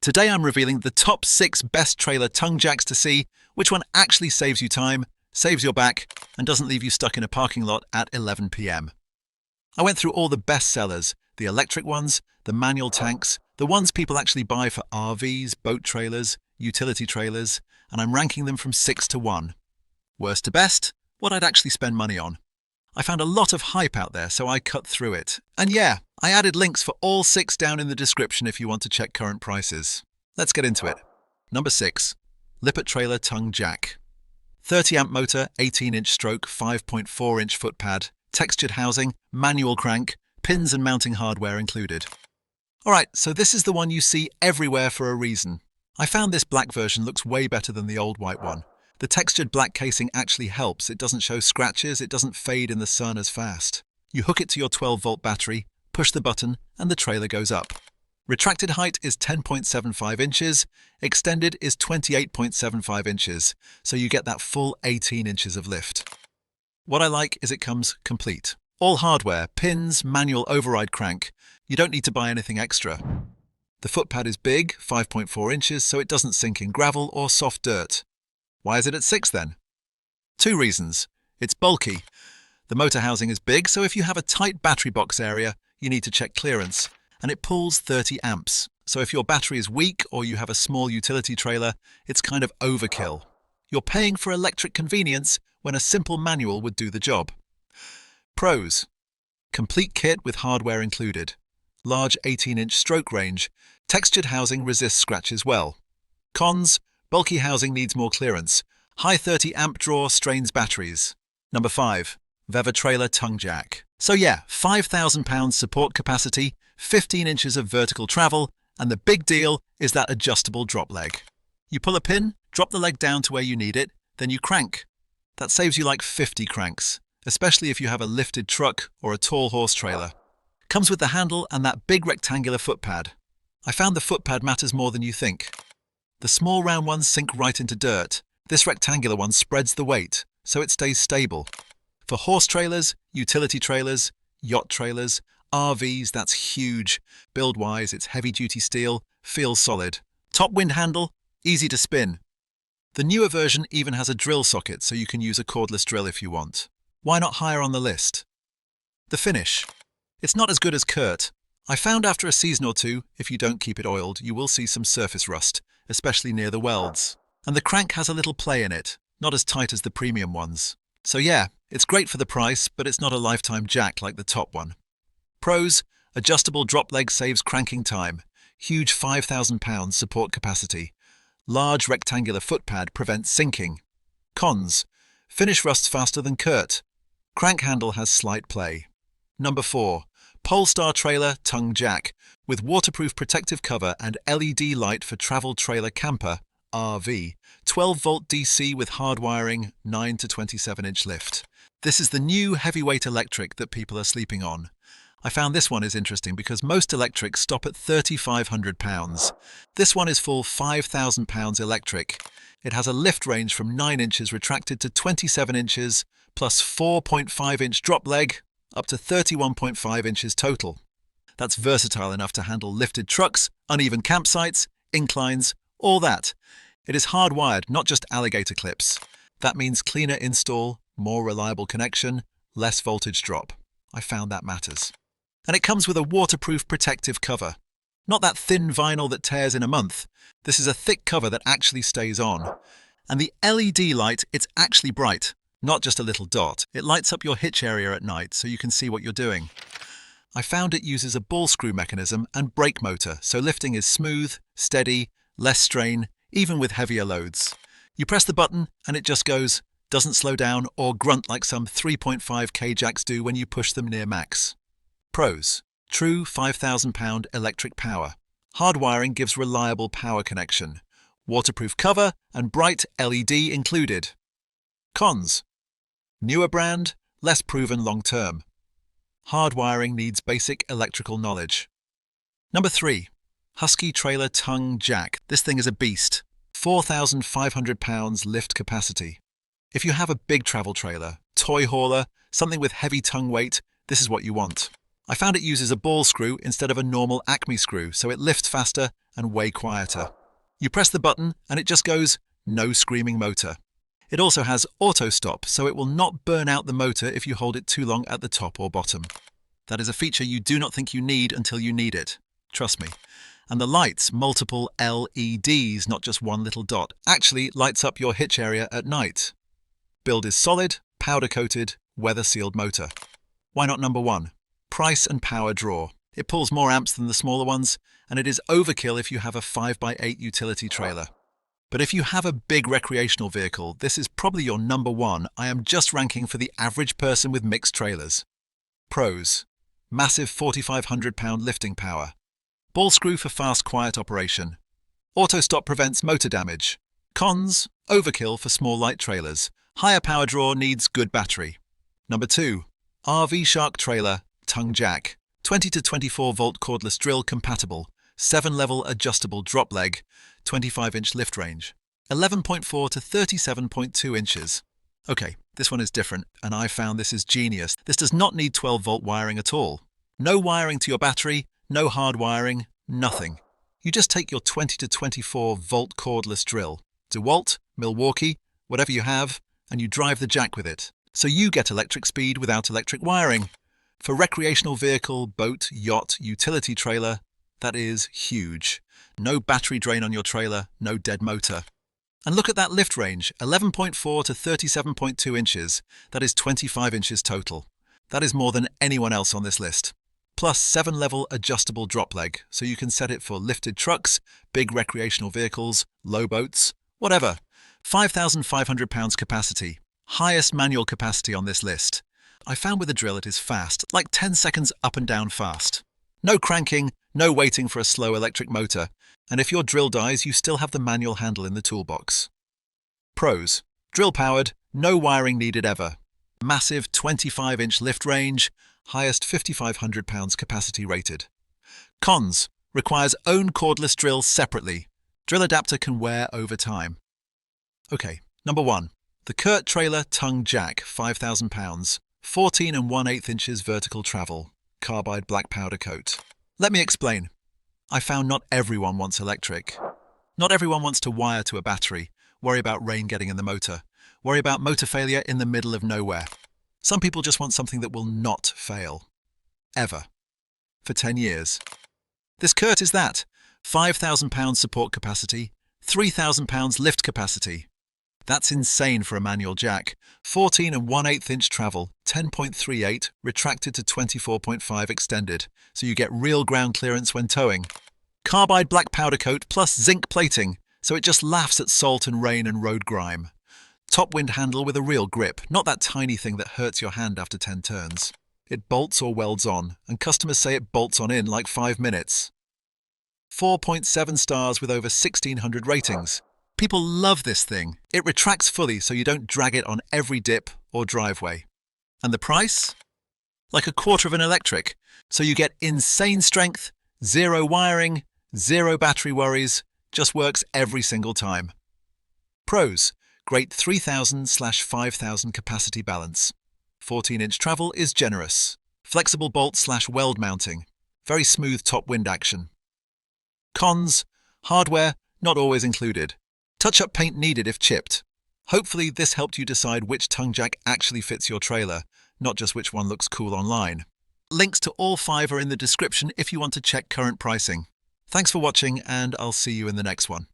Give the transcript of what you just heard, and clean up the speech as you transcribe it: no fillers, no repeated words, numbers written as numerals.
Today I'm revealing the top 6 best trailer tongue jacks to see, which one actually saves you time, saves your back, and doesn't leave you stuck in a parking lot at 11 p.m. I went through all the best sellers, the electric ones, the manual tanks, the ones people actually buy for RVs, boat trailers, utility trailers, and I'm ranking them from 6 to 1. Worst to best, what I'd actually spend money on. I found a lot of hype out there, so I cut through it. And yeah, I added links for all 6 down in the description if you want to check current prices. Let's get into it. Number 6. Lippert Trailer Tongue Jack. 30 amp motor, 18-inch stroke, 5.4-inch foot pad, textured housing, manual crank, pins and mounting hardware included. Alright, so this is the one you see everywhere for a reason. I found this black version looks way better than the old white one. The textured black casing actually helps. It doesn't show scratches, it doesn't fade in the sun as fast. You hook it to your 12-volt battery, push the button, and the trailer goes up. Retracted height is 10.75 inches, extended is 28.75 inches, so you get that full 18 inches of lift. What I like is it comes complete. All hardware, pins, manual override crank. You don't need to buy anything extra. The footpad is big, 5.4 inches, so it doesn't sink in gravel or soft dirt. Why is it at 6 then? 2 reasons. It's bulky. The motor housing is big, so if you have a tight battery box area, you need to check clearance. And it pulls 30 amps. So if your battery is weak or you have a small utility trailer, it's kind of overkill. You're paying for electric convenience when a simple manual would do the job. Pros. Complete kit with hardware included. Large 18-inch stroke range. Textured housing resists scratches well. Cons. Bulky housing needs more clearance. High 30 amp draw strains batteries. Number 5. Veva Trailer Tongue Jack. So yeah, £5,000 support capacity, 15 inches of vertical travel, and the big deal is that adjustable drop leg. You pull a pin, drop the leg down to where you need it, then you crank. That saves you like 50 cranks, especially if you have a lifted truck or a tall horse trailer. Comes with the handle and that big rectangular footpad. I found the footpad matters more than you think. The small round ones sink right into dirt. This rectangular one spreads the weight, so it stays stable. For horse trailers, utility trailers, yacht trailers, RVs, that's huge. Build-wise, it's heavy-duty steel, feels solid. Top wind handle, easy to spin. The newer version even has a drill socket, so you can use a cordless drill if you want. Why not higher on the list? The finish. It's not as good as CURT. I found after a season or two, if you don't keep it oiled, you will see some surface rust, especially near the welds. And the crank has a little play in it, not as tight as the premium ones. So yeah, it's great for the price, but it's not a lifetime jack like the top one. Pros. Adjustable drop leg saves cranking time. Huge £5,000 support capacity. Large rectangular footpad prevents sinking. Cons. Finish rusts faster than CURT. Crank handle has slight play. Number 4. Polestar Trailer Tongue Jack, with waterproof protective cover and LED light for travel trailer camper, RV, 12-volt DC with hard wiring, 9 to 27-inch lift. This is the new heavyweight electric that people are sleeping on. I found this one is interesting because most electrics stop at £3,500. This one is full £5,000 electric. It has a lift range from 9 inches retracted to 27 inches, plus 4.5-inch drop leg, up to 31.5 inches total. That's versatile enough to handle lifted trucks, uneven campsites, inclines, all that. It is hardwired, not just alligator clips. That means cleaner install, more reliable connection, less voltage drop. I found that matters. And it comes with a waterproof protective cover. Not that thin vinyl that tears in a month. This is a thick cover that actually stays on. And the LED light, it's actually bright. Not just a little dot. It lights up your hitch area at night so you can see what you're doing. I found it uses a ball screw mechanism and brake motor, so lifting is smooth, steady, less strain, even with heavier loads. You press the button and it just goes, doesn't slow down or grunt like some 3.5K jacks do when you push them near max. Pros. True £5,000 electric power. Hard wiring gives reliable power connection. Waterproof cover and bright LED included. Cons. Newer brand, less proven long-term. Hard wiring needs basic electrical knowledge. Number 3. Husky Trailer Tongue Jack. This thing is a beast. £4,500 lift capacity. If you have a big travel trailer, toy hauler, something with heavy tongue weight, this is what you want. I found it uses a ball screw instead of a normal Acme screw, so it lifts faster and way quieter. You press the button and it just goes, no screaming motor. It also has auto stop, so it will not burn out the motor if you hold it too long at the top or bottom. That is a feature you do not think you need until you need it. Trust me. And the lights, multiple LEDs, not just one little dot, actually lights up your hitch area at night. Build is solid, powder-coated, weather-sealed motor. Why not number 1? Price and power draw. It pulls more amps than the smaller ones, and it is overkill if you have a 5x8 utility trailer. But if you have a big recreational vehicle, this is probably your number 1. I am just ranking for the average person with mixed trailers. Pros: massive 4,500 pound lifting power. Ball screw for fast, quiet operation. Auto stop prevents motor damage. Cons: overkill for small light trailers. Higher power draw, needs good battery. Number 2. RVshark trailer, tongue jack. 20 to 24 volt cordless drill compatible. 7-level adjustable drop leg. 25-inch lift range. 11.4 to 37.2 inches. Okay, this one is different, and I found this is genius. This does not need 12-volt wiring at all. No wiring to your battery, no hard wiring, nothing. You just take your 20 to 24 volt cordless drill, DeWalt, Milwaukee, whatever you have, and you drive the jack with it. So you get electric speed without electric wiring. For recreational vehicle, boat, yacht, utility trailer, that is huge. No battery drain on your trailer, no dead motor. And look at that lift range, 11.4 to 37.2 inches. That is 25 inches total. That is more than anyone else on this list. Plus 7-level adjustable drop leg, so you can set it for lifted trucks, big recreational vehicles, low boats, whatever. 5,500 pounds capacity. Highest manual capacity on this list. I found with the drill it is fast, like 10 seconds up and down fast. No cranking, no waiting for a slow electric motor, and if your drill dies, you still have the manual handle in the toolbox. Pros: drill powered, no wiring needed ever. Massive 25-inch lift range, highest 5,500 pounds capacity rated. Cons: requires own cordless drill separately. Drill adapter can wear over time. Okay, number 1. The CURT trailer tongue jack, 5,000 pounds. 14 1/8 inches vertical travel. Carbide black powder coat. Let me explain. I found not everyone wants electric. Not everyone wants to wire to a battery, worry about rain getting in the motor, worry about motor failure in the middle of nowhere. Some people just want something that will not fail. Ever. For 10 years. This CURT is that. 5,000 pounds support capacity, 3,000 pounds lift capacity. That's insane for a manual jack. 14 1/8 inch travel, 10.38 retracted to 24.5 extended, so you get real ground clearance when towing. Carbide black powder coat plus zinc plating, so it just laughs at salt and rain and road grime. Top wind handle with a real grip, not that tiny thing that hurts your hand after 10 turns. It bolts or welds on, and customers say it bolts on in like 5 minutes. 4.7 stars with over 1,600 ratings. People love this thing. It retracts fully so you don't drag it on every dip or driveway. And the price? Like a quarter of an electric. So you get insane strength, zero wiring, zero battery worries, just works every single time. Pros: great 3,000/5,000 capacity balance. 14-inch travel is generous. Flexible bolt/weld mounting. Very smooth top wind action. Cons: hardware not always included. Touch-up paint needed if chipped. Hopefully this helped you decide which tongue jack actually fits your trailer, not just which one looks cool online. Links to all 5 are in the description if you want to check current pricing. Thanks for watching, and I'll see you in the next one.